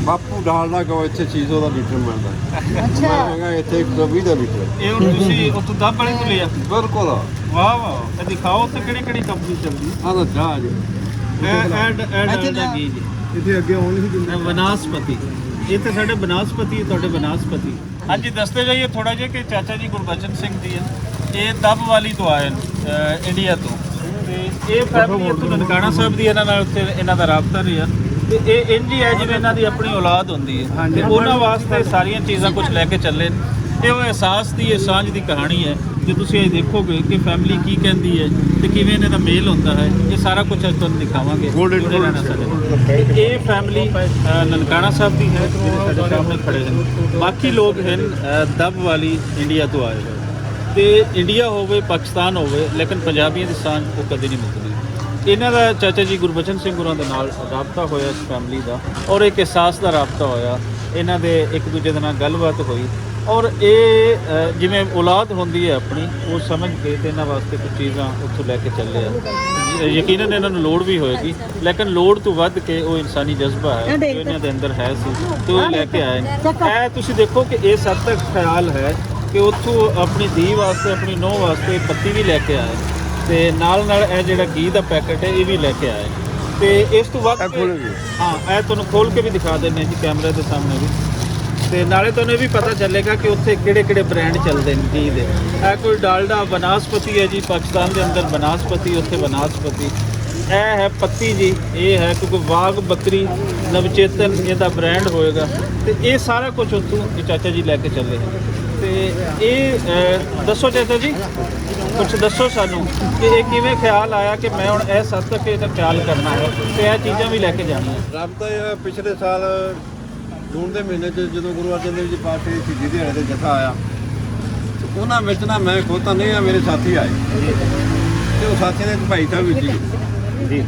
ਬਾਪੂ ਡਾਲਡਾ ਕੋ ਇੱਥੇ 600 ਦਾ ਲੀਟਰ ਮਿਲਦਾ। ਅੱਛਾ। ਮੈਂ ਹੈਗਾ ਇੱਥੇ 120 ਦਾ ਲੀਟਰ। ਇਹ ਹੁਣ ਤੁਸੀਂ ਉੱਥੋਂ ਦੱਬ ਵਾਲੇ ਤੋਂ ਲਿਆ? ਬਿਲਕੁਲ। ਵਾਹ ਵਾਹ, ਇਹ ਦਿਖਾਓ ਤੇ ਕਿਹੜੀ ਕੰਪਨੀ ਚੱਲਦੀ? ਆਹ ਤਾਂ ਚਾਹ ਜੀ ਐਡ ਦਾ ਕੀ ਜੀ? ਇੱਥੇ ਅੱਗੇ ਆਉਣ ਨਹੀਂ ਦਿੰਦੇ। ਬਨਾਸਪਤੀ, ਇਹ ਤਾਂ ਸਾਡੇ ਬਨਾਸਪਤੀ, ਤੁਹਾਡੇ ਬਨਾਸਪਤੀ। ਹਾਂਜੀ, ਦੱਸਦੇ ਜਾਈਏ ਥੋੜਾ ਜਿਹਾ ਕਿ ਚਾਚਾ ਜੀ ਗੁਰਬਚਨ ਸਿੰਘ ਦੀ ਹੈ, ਇਹ ਦੱਬ ਵਾਲੀ ਤੋਂ ਆਏ ਇੰਡੀਆ ਤੋਂ, ਤੇ ਇਹ ਫੈਮਿਲੀ ਇੱਥੋਂ ਨਨਕਾਣਾ ਸਾਹਿਬ ਦੀ, ਇਹਨਾਂ ਨਾਲ ਉੱਥੇ ਇਹਨਾਂ ਦਾ ਰਾਬਤਾ ਰਿਹਾ, ਤੇ ਇਹ ਇੰਜ ਹੀ ਹੈ ਜਿਵੇਂ ਇਹਨਾਂ ਦੀ ਆਪਣੀ ਔਲਾਦ ਹੁੰਦੀ ਹੈ, ਤੇ ਉਹਨਾਂ ਵਾਸਤੇ ਸਾਰੀਆਂ ਚੀਜ਼ਾਂ ਕੁਝ ਲੈ ਕੇ ਚੱਲੇ। ਇਹ ਉਹ ਅਹਿਸਾਸ ਦੀ, ਇਹ ਸਾਂਝ ਦੀ ਕਹਾਣੀ ਹੈ। ਜੇ ਤੁਸੀਂ ਇਹ ਦੇਖੋਗੇ ਕਿ ਫੈਮਿਲੀ ਕੀ ਕਹਿੰਦੀ ਹੈ ਤੇ ਕਿਵੇਂ ਇਹਨਾਂ ਦਾ ਮੇਲ ਹੁੰਦਾ ਹੈ, ਇਹ ਸਾਰਾ ਕੁਝ ਅੱਜ ਤੁਹਾਨੂੰ ਦਿਖਾਵਾਂਗੇ। ਇਹ ਫੈਮਿਲੀ ਨਨਕਾਣਾ ਸਾਹਿਬ ਦੀ ਹੈ, ਜਿਹੜੇ ਸਾਡੇ ਸਾਹਮਣੇ ਖੜੇ ਹਨ। ਬਾਕੀ ਲੋਕ ਹਨ ਦੱਬ ਵਾਲੀ ਇੰਡੀਆ ਤੋਂ ਆਏ ਹੋਏ, ਤੇ ਇੰਡੀਆ ਹੋਵੇ ਪਾਕਿਸਤਾਨ ਹੋਵੇ, ਲੇਕਿਨ ਪੰਜਾਬੀਆਂ ਦੀ ਸਾਂਝ ਉਹ ਕਦੇ ਨਹੀਂ ਮੁੱਕਦੀ। ਇਹਨਾਂ ਦਾ ਚਾਚਾ ਜੀ ਗੁਰਬਚਨ ਸਿੰਘ ਹੋਰਾਂ ਦੇ ਨਾਲ ਰਾਬਤਾ ਹੋਇਆ ਇਸ ਫੈਮਿਲੀ ਦਾ, ਔਰ ਇੱਕ ਅਹਿਸਾਸ ਦਾ ਰਾਬਤਾ ਹੋਇਆ। ਇਹਨਾਂ ਦੇ ਇੱਕ ਦੂਜੇ ਦੇ ਨਾਲ ਗੱਲਬਾਤ ਹੋਈ, ਔਰ ਇਹ ਜਿਵੇਂ ਔਲਾਦ ਹੁੰਦੀ ਹੈ ਆਪਣੀ, ਉਹ ਸਮਝ ਕੇ ਤੇ ਇਹਨਾਂ ਵਾਸਤੇ ਕੁਝ ਚੀਜ਼ਾਂ ਉੱਥੋਂ ਲੈ ਕੇ ਚੱਲੇ ਆ। ਯਕੀਨਨ ਇਹਨਾਂ ਨੂੰ ਲੋੜ ਵੀ ਹੋਏਗੀ, ਲੇਕਿਨ ਲੋੜ ਤੋਂ ਵੱਧ ਕੇ ਉਹ ਇਨਸਾਨੀ ਜਜ਼ਬਾ ਹੈ ਜੋ ਇਹਨਾਂ ਦੇ ਅੰਦਰ ਹੈ ਸੀ, ਤੇ ਉਹ ਲੈ ਕੇ ਆਏ। ਇਹ ਤੁਸੀਂ ਦੇਖੋ ਕਿ ਇਸ ਹੱਦ ਤੱਕ ਖਿਆਲ ਹੈ ਕਿ ਉੱਥੋਂ ਆਪਣੀ ਧੀ ਵਾਸਤੇ, ਆਪਣੀ ਨੂੰਹ ਵਾਸਤੇ ਪੱਤੀ ਵੀ ਲੈ ਕੇ ਆਏ, ਤੇ ਨਾਲ ਨਾਲ ਇਹ ਜਿਹੜਾ ਘੀ ਦਾ ਪੈਕਟ ਹੈ ਇਹ ਵੀ ਲੈ ਕੇ ਆਏ। ਤੇ ਇਸ ਤੋਂ ਵੱਧ ਹਾਂ, ਇਹ ਤੁਹਾਨੂੰ ਖੋਲ ਕੇ ਵੀ ਦਿਖਾ ਦਿੰਦੇ ਜੀ ਕੈਮਰੇ ਦੇ ਸਾਹਮਣੇ ਵੀ, ਤੇ ਨਾਲੇ ਤੁਹਾਨੂੰ ਇਹ ਵੀ ਪਤਾ ਚੱਲੇਗਾ ਕਿ ਉੱਥੇ ਕਿਹੜੇ ਕਿਹੜੇ ਬ੍ਰਾਂਡ ਚੱਲਦੇ ਨੇ ਘੀ ਦੇ। ਇਹ ਕੋਈ ਡਾਲਡਾ ਬਨਾਸਪਤੀ ਹੈ ਜੀ, ਪਾਕਿਸਤਾਨ ਦੇ ਅੰਦਰ ਬਨਾਸਪਤੀ, ਉੱਥੇ ਬਨਾਸਪਤੀ। ਇਹ ਹੈ ਪੱਤੀ ਜੀ, ਇਹ ਹੈ ਕਿਉਂਕਿ ਵਾਗ ਬੱਕਰੀ ਨਵਚੇਤਨ ਇਹਦਾ ਬ੍ਰਾਂਡ ਹੋਏਗਾ, ਤੇ ਇਹ ਸਾਰਾ ਕੁਝ ਉੱਥੋਂ ਇਹ ਚਾਚਾ ਜੀ ਲੈ ਕੇ ਚੱਲੇ ਹਨ। ਤੇ ਇਹ ਦੱਸੋ ਚਾਚਾ ਜੀ, ਕੁਝ ਦੱਸੋ ਸਾਨੂੰ ਕਿ ਇਹ ਕਿਵੇਂ ਖਿਆਲ ਆਇਆ ਕਿ ਮੈਂ ਹੁਣ ਇਸ ਹੱਦ ਤੱਕ ਇਹਦਾ ਖਿਆਲ ਕਰਨਾ ਹੈ ਤੇ ਇਹ ਚੀਜ਼ਾਂ ਵੀ ਲੈ ਕੇ ਜਾਣੀਆਂ। ਰਾਬਤਾ ਇਹ ਪਿਛਲੇ ਸਾਲ ਜੂਨ ਦੇ ਮਹੀਨੇ 'ਚ ਜਦੋਂ ਗੁਰੂ ਅਰਜਨ ਦੇਵ ਜੀ ਪਾਤਸ਼ਾਹ ਦੀ ਸ਼ਹੀਦੀ ਦਿਹਾੜੇ ਦੇ ਜਥਾ ਆਇਆ, ਉਹਨਾਂ ਵਿੱਚ ਨਾ ਮੈਂ ਖੁਦ ਤਾਂ ਨਹੀਂ ਆ, ਮੇਰੇ ਸਾਥੀ ਆਏ, ਤੇ ਉਹ ਸਾਥੀਆਂ ਦੇ ਭਾਈ ਸਾਹਿਬ ਵੀ ਸੀ ਜੀ,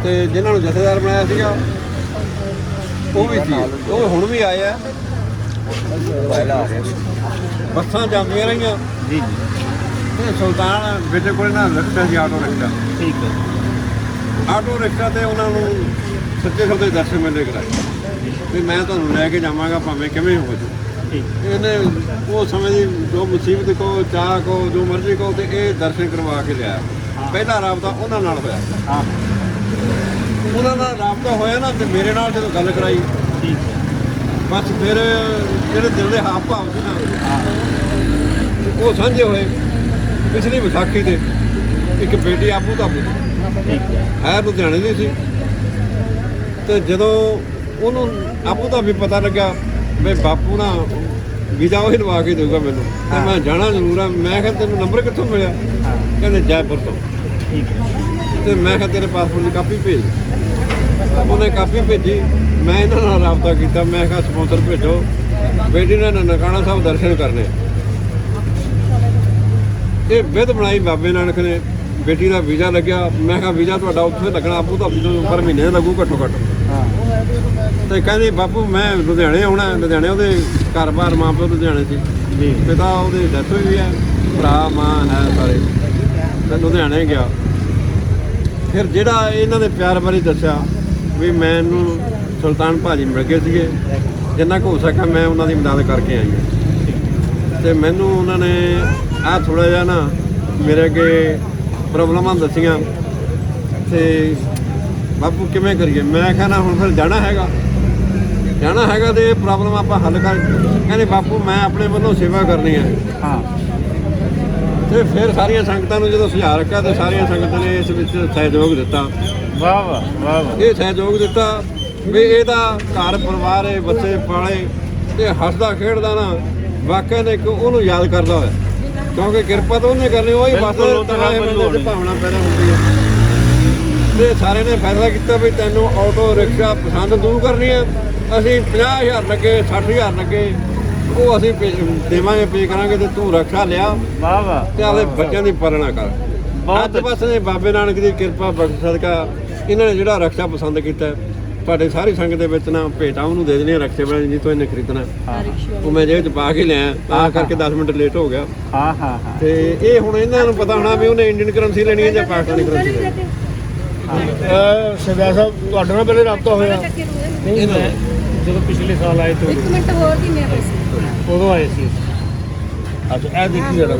ਤੇ ਜਿਨ੍ਹਾਂ ਨੂੰ ਜਥੇਦਾਰ ਬਣਾਇਆ ਸੀਗਾ ਉਹ ਵੀ ਸੀ, ਉਹ ਹੁਣ ਵੀ ਆਏ ਆ। ਬੱਸਾਂ ਜਾਂਦੀਆਂ ਰਹੀਆਂ ਜੀ ਜੀ, ਤੇ ਸੁਲਤਾਨ ਬੇਟੇ ਕੋਲ ਨਾ ਰਿਕਸ਼ਾ ਸੀ, ਆਟੋ ਰਿਕਸ਼ਾ। ਠੀਕ ਹੈ। ਆਟੋ ਰਿਕਸ਼ਾ ਤੇ ਉਹਨਾਂ ਨੂੰ ਸੱਚੇ ਸੌਦੇ ਦਰਸ਼ਨ ਮੇਲੇ ਕਰਾਏ ਵੀ ਮੈਂ ਤੁਹਾਨੂੰ ਲੈ ਕੇ ਜਾਵਾਂਗਾ ਭਾਵੇਂ ਕਿਵੇਂ ਹੋ ਜਾਊ। ਇਹਨੇ ਉਹ ਸਮੇਂ ਦੀ ਜੋ ਮੁਸੀਬਤ ਕੋ ਚਾਹ ਕੋ ਜੋ ਮਰਜ਼ੀ ਕੋ, ਤੇ ਇਹ ਦਰਸ਼ਨ ਕਰਵਾ ਕੇ ਲਿਆ। ਪਹਿਲਾ ਰਾਬਤਾ ਉਹਨਾਂ ਨਾਲ ਹੋਇਆ। ਹਾਂ, ਉਹਨਾਂ ਨਾਲ ਰਾਬਤਾ ਹੋਇਆ ਨਾ, ਤੇ ਮੇਰੇ ਨਾਲ ਜਦੋਂ ਗੱਲ ਕਰਾਈ, ਠੀਕ ਹੈ। ਬਸ ਫਿਰ ਜਿਹੜੇ ਦਿਲ ਦੇ ਹਾਵ ਭਾਵ ਸੀ ਨਾ, ਉਹ ਸਾਂਝੇ ਹੋਏ। ਪਿਛਲੀ ਵਿਸਾਖੀ ਤੇ ਇੱਕ ਬੇਟੀ ਆਬੂ ਧਾਬੂ ਠੀਕ ਹੈ ਲੁਧਿਆਣੇ ਦੀ ਸੀ, ਤੇ ਜਦੋਂ ਉਹਨੂੰ ਆਬੂ ਦਾ ਵੀ ਪਤਾ ਲੱਗਾ ਵੀ ਬਾਪੂ ਨਾ ਵੀਜ਼ਾ ਉਹ ਹੀ ਲਵਾ ਕੇ ਦੇਊਗਾ ਮੈਨੂੰ, ਤੇ ਮੈਂ ਜਾਣਾ ਜ਼ਰੂਰ ਆ। ਮੈਂ ਕਿਹਾ ਤੈਨੂੰ ਨੰਬਰ ਕਿੱਥੋਂ ਮਿਲਿਆ? ਕਹਿੰਦੇ ਜੈਪੁਰ ਤੋਂ। ਠੀਕ ਹੈ। ਤੇ ਮੈਂ ਕਿਹਾ ਤੇਰੇ ਪਾਸਪੋਰਟ ਦੀ ਕਾਪੀ ਭੇਜ। ਉਹਨੇ ਕਾਪੀ ਭੇਜੀ, ਮੈਂ ਇਹਨਾਂ ਨਾਲ ਰਾਬਤਾ ਕੀਤਾ। ਮੈਂ ਕਿਹਾ ਸਪਾਂਸਰ ਭੇਜੋ, ਬੇਟੀ ਨੇ ਨਨਕਾਣਾ ਸਾਹਿਬ ਦਰਸ਼ਨ ਕਰਨੇ। ਇਹ ਵਿਧ ਬਣਾਈ ਬਾਬੇ ਨਾਨਕ ਨੇ। ਬੇਟੀ ਦਾ ਵੀਜ਼ਾ ਲੱਗਿਆ। ਮੈਂ ਕਿਹਾ ਵੀਜ਼ਾ ਤੁਹਾਡਾ ਉੱਥੇ ਲੱਗਣਾ ਆਬੂ ਧਾਬੀ ਤੋਂ ਪਰ ਮਹੀਨੇ ਲੱਗੂ ਘੱਟੋ ਘੱਟ। ਤੇ ਕਹਿੰਦੇ ਬਾਪੂ ਮੈਂ ਲੁਧਿਆਣੇ ਆਉਣਾ। ਲੁਧਿਆਣੇ ਉਹਦੇ ਘਰ-ਬਾਰ ਮਾਂ ਪਿਓ ਲੁਧਿਆਣੇ ਸੀ ਜੀ, ਪਿਤਾ ਉਹਦੀ ਡੈਥ ਹੋਈ ਹੈ, ਭਰਾ ਮਾਂ ਹੈ ਸਾਰੇ, ਤੇ ਲੁਧਿਆਣੇ ਗਿਆ। ਫਿਰ ਜਿਹੜਾ ਇਹਨਾਂ ਦੇ ਪਿਆਰ ਬਾਰੇ ਦੱਸਿਆ ਵੀ ਮੈਨੂੰ ਸੁਲਤਾਨ ਭਾਜੀ ਮਿਲ ਗਏ ਸੀਗੇ, ਜਿੰਨਾ ਕੁ ਹੋ ਸਕਿਆ ਮੈਂ ਉਹਨਾਂ ਦੀ ਮਦਦ ਕਰਕੇ ਆਈ ਹਾਂ। ਤੇ ਮੈਨੂੰ ਉਹਨਾਂ ਨੇ ਆਹ ਥੋੜ੍ਹਾ ਜਿਹਾ ਨਾ ਮੇਰੇ ਅੱਗੇ ਪ੍ਰੋਬਲਮਾਂ ਦੱਸੀਆਂ, ਤੇ ਬਾਪੂ ਕਿਵੇਂ ਕਰੀਏ? ਮੈਂ ਕਿਹਾ ਨਾ ਹੁਣ ਫਿਰ ਜਾਣਾ ਹੈਗਾ ਤੇ ਇਹ ਪ੍ਰੋਬਲਮ ਆਪਾਂ ਹੱਲ ਕਰ। ਕਹਿੰਦੇ ਬਾਪੂ ਮੈਂ ਆਪਣੇ ਵੱਲੋਂ ਸੇਵਾ ਕਰਨੀ ਹੈ। ਹਾਂ, ਤੇ ਫਿਰ ਸਾਰੀਆਂ ਸੰਗਤਾਂ ਨੂੰ ਜਦੋਂ ਸੁਝਾਅ ਰੱਖਿਆ, ਤੇ ਸਾਰੀਆਂ ਸੰਗਤਾਂ ਨੇ ਇਸ ਵਿੱਚ ਸਹਿਯੋਗ ਦਿੱਤਾ। ਵਾਹ ਵਾਹ ਵਾਹ ਵਾਹ। ਇਹ ਸਹਿਯੋਗ ਦਿੱਤਾ ਵੀ ਇਹਦਾ ਘਰ ਪਰਿਵਾਰ ਹੈ, ਬੱਚੇ ਪਾਲੇ, ਤੇ ਹੱਸਦਾ ਖੇਡਦਾ ਨਾ ਵਾਕਿਆ ਨੇ ਉਹਨੂੰ ਯਾਦ ਕਰਦਾ ਹੋਇਆ, ਕਿਉਂਕਿ ਕਿਰਪਾ ਤਾਂ ਉਹਨੇ ਕਰਨੀ, ਉਹੀ ਬਸ ਭਾਵਨਾ ਪੈਦਾ ਹੁੰਦੀ ਹੈ। ਤੇ ਸਾਰਿਆਂ ਨੇ ਫੈਸਲਾ ਕੀਤਾ ਵੀ ਤੈਨੂੰ ਆਟੋ ਰਿਕਸ਼ਾ ਪਸੰਦ ਤੂੰ ਕਰਨੀ ਹੈ, ਅਸੀਂ 50,000 ਲੱਗੇ 60,000 ਲੱਗੇ ਉਹ ਅਸੀਂ ਦੇਵਾਂਗੇ, ਪੇ ਕਰਾਂਗੇ, ਤੇ ਤੂੰ ਰਿਕਸ਼ਾ ਲਿਆ। ਵਾਹ ਵਾਹ। ਤੇ ਆਪਦੇ ਬੱਚਿਆਂ ਦੀ ਪਾਲਣਾ ਕਰ। ਅੱਜ ਬਸ ਨੇ ਬਾਬੇ ਨਾਨਕ ਦੀ ਕਿਰਪਾ ਬਖਸ਼ ਸਦਕਾ ਇਹਨਾਂ ਨੇ ਜਿਹੜਾ ਰਿਕਸ਼ਾ ਪਸੰਦ ਕੀਤਾ, ਤੁਹਾਡੇ ਸਾਰੀ ਸੰਗਤ ਦੇ ਵਿੱਚ ਨਾ ਭੇਟਾਂ ਉਹਨੂੰ ਦੇ ਦੇਣੀਆਂ ਰਿਕਸ਼ੇ ਵਾਲੇ ਜੀ ਤੋਂ ਇਹਨੇ ਖਰੀਦਣਾ। ਉਹ ਮੈਂ ਜੇਬ 'ਚ ਪਾ ਕੇ ਲਿਆ, ਤਾਂ ਕਰਕੇ 10 ਮਿੰਟ ਲੇਟ ਹੋ ਗਿਆ। ਹਾਂ ਹਾਂ ਹਾਂ। ਤੇ ਇਹ ਹੁਣ ਇਹਨਾਂ ਨੂੰ ਪਤਾ ਹੋਣਾ ਵੀ ਉਹਨੇ ਇੰਡੀਅਨ ਕਰੰਸੀ ਲੈਣੀ ਹੈ ਜਾਂ ਪਾਕਿਸਤਾਨੀ ਕਰੰਸੀ ਲੈਣੀ ਹੈ। ਸਰਦਾਰ ਸਾਹਿਬ ਤੁਹਾਡੇ ਨਾਲ ਪਹਿਲੇ ਰਾਬਤਾ ਹੋਇਆ? ਜਦੋਂ ਪਿਛਲੇ ਸਾਲ ਆਏ ਤੋਂ ਇੱਕ ਮਿੰਟ ਹੋਰ ਦਿੰਨੇ ਪੈਸੇ ਉਦੋਂ ਆਏ ਸੀ। ਅੱਛਾ ਇਹ ਦੇਖੀ ਜਰਾ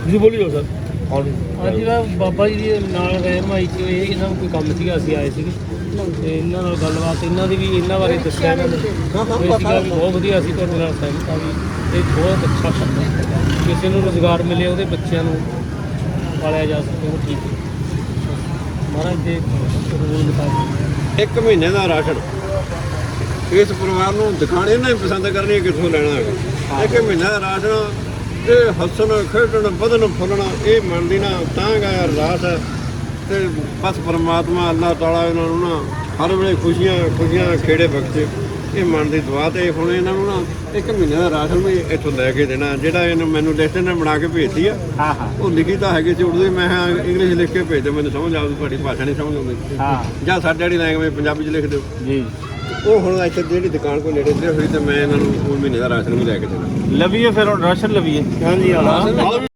ਜੀ ਬੋਲਿਓ ਸਰ ਅੱਜ ਜਿਹੜਾ ਬਾਬਾ ਜੀ ਦੇ ਨਾਲ ਰਹਿਨਮਾਈ 'ਚ ਇਹ ਇਹਨਾਂ ਨੂੰ ਕੋਈ ਕੰਮ ਸੀਗਾ, ਅਸੀਂ ਆਏ ਸੀਗੇ ਤੇ ਇਹਨਾਂ ਨਾਲ ਗੱਲਬਾਤ ਇਹਨਾਂ ਦੀ ਵੀ ਇਹਨਾਂ ਬਾਰੇ ਦੱਸਿਆ ਇਹਨਾਂ ਨੇ। ਇਹ ਸੀਗਾ ਵੀ ਬਹੁਤ ਵਧੀਆ, ਅਸੀਂ ਤੁਹਾਡੇ ਨਾਲ ਸਹਿਮਤ ਹਾਂ ਵੀ ਇਹ ਬਹੁਤ ਅੱਛਾ ਕੰਮ ਹੈ, ਕਿਸੇ ਨੂੰ ਰੁਜ਼ਗਾਰ ਮਿਲੇ, ਉਹਦੇ ਬੱਚਿਆਂ ਨੂੰ ਪਾਲਿਆ ਜਾ ਸਕੇ, ਉਹ ਠੀਕ ਹੈ। ਮਹਾਰਾਜ ਦੇ ਰੂਲ ਮੁਤਾਬਕ 1 ਮਹੀਨੇ ਦਾ ਰਾਸ਼ਨ ਇਸ ਪਰਿਵਾਰ ਨੂੰ ਦਿਖਾਣੇ ਨਾ ਪਸੰਦ ਕਰਨੀ ਕਿੱਥੋਂ ਲੈਣਾ ਹੈਗਾ। 1 ਮਹੀਨੇ ਦਾ ਰਾਸ਼ਨ ਇਹ ਹੱਸਣ ਖੇਡਣ ਵਧਣ ਫੁੱਲਣਾ ਇਹ ਮਨ ਦੀ ਨਾ ਤਾਂ ਗਾ ਅਰਦਾਸ ਹੈ ਤੇ ਬਸ ਪਰਮਾਤਮਾ ਅੱਲਾਹ ਤਾਲਾ ਇਹਨਾਂ ਨੂੰ ਨਾ ਹਰ ਵੇਲੇ ਖੁਸ਼ੀਆਂ ਖੇੜੇ ਬਖਸ਼ੇ। ਇਹ ਮਨ ਦੀ ਦੁਆ ਤੇ ਹੁਣ ਇਹਨਾਂ ਨੂੰ ਨਾ 1 ਮਹੀਨੇ ਦਾ ਰਾਸ਼ਨ ਵੀ ਇੱਥੋਂ ਲੈ ਕੇ ਦੇਣਾ। ਜਿਹੜਾ ਇਹਨੂੰ ਮੈਨੂੰ ਲਿਸਟ ਨੇ ਬਣਾ ਕੇ ਭੇਜਤੀ ਆ, ਉਹ ਲਿਖੀ ਤਾਂ ਹੈਗੀ ਸੀ ਉਰਦੂ, ਮੈਂ ਇੰਗਲਿਸ਼ ਲਿਖ ਕੇ ਭੇਜ ਦਿਓ, ਮੈਨੂੰ ਸਮਝ ਆਊ, ਤੁਹਾਡੀ ਭਾਸ਼ਾ ਨਹੀਂ ਸਮਝ ਆਉਂਦੀ ਜਾਂ ਸਾਡੇ ਵਾਲੀ ਲੈਂਗੁਏਜ ਪੰਜਾਬੀ 'ਚ ਲਿਖ ਦਿਓ ਜੀ। ਉਹ ਹੁਣ ਇੱਥੇ ਜਿਹੜੀ ਦੁਕਾਨ ਕੋਲ ਨੇੜੇ ਤੇ ਹੋਈ ਤੇ ਮੈਂ ਇਹਨਾਂ ਨੂੰ 2 ਮਹੀਨੇ ਦਾ ਰਾਸ਼ਨ ਵੀ ਲੈ ਕੇ ਦੇਣਾ। ਲਵੀਏ ਫਿਰ ਹੁਣ ਰਾਸ਼ਨ ਲਵੀਏ। ਹਾਂਜੀ।